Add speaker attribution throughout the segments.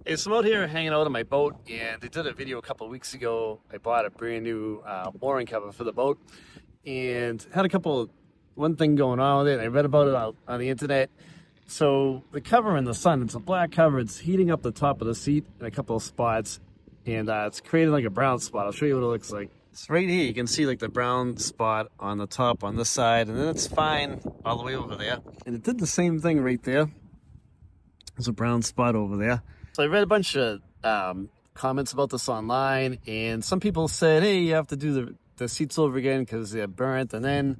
Speaker 1: Hey, so I'm out here hanging out on my boat, and I did a video a couple of weeks ago. I bought a brand new mooring cover for the boat, and had one thing going on with it. I read about it on the internet. So the cover in the sun, it's a black cover. It's heating up the top of the seat in a couple of spots, and it's creating like a brown spot. I'll show you what it looks like. It's right here. You can see like the brown spot on the top on this side, and then it's fine all the way over there. And it did the same thing right there. There's a brown spot over there. So I read a bunch of comments about this online, and some people said, hey, you have to do the seats over again because they're burnt. And then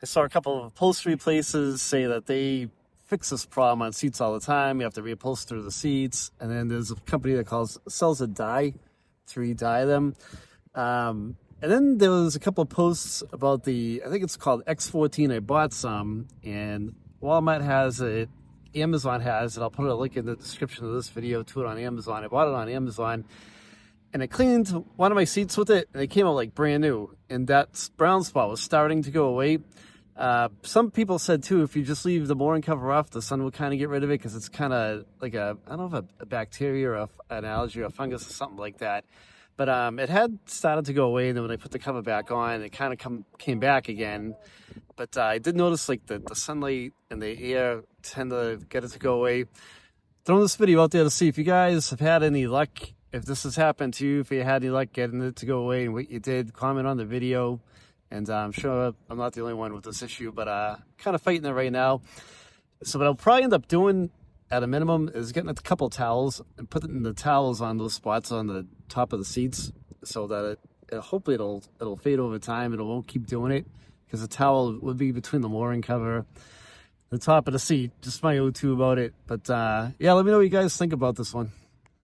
Speaker 1: I saw a couple of upholstery places say that they fix this problem on seats all the time. You have to reupholster the seats. And then there's a company that sells a dye to re-dye them. And then there was a couple of posts about I think it's called X14. I bought some, and Walmart has it. Amazon has it. I'll put a link in the description of this video to it on Amazon. I bought it on Amazon, and I cleaned one of my seats with it, and it came out like brand new. And that brown spot was starting to go away. Some people said too, if you just leave the mooring cover off, the sun will kind of get rid of it because it's kind of like I don't know if a bacteria or an allergy or a fungus or something like that. But it had started to go away, and then when I put the cover back on, it kind of came back again. But I did notice like the sunlight and the air tend to get it to go away. Throwing this video out there to see if you guys have had any luck, if this has happened to you, if you had any luck getting it to go away and what you did, comment on the video. And I'm sure I'm not the only one with this issue, but kind of fighting it right now. So what I'll probably end up doing at a minimum is getting a couple towels and putting the towels on those spots on the top of the seats so that hopefully it'll fade over time and it won't keep doing it, because the towel would be between the mooring cover, the top of the seat. Just my O2 about it. But yeah, let me know what you guys think about this one.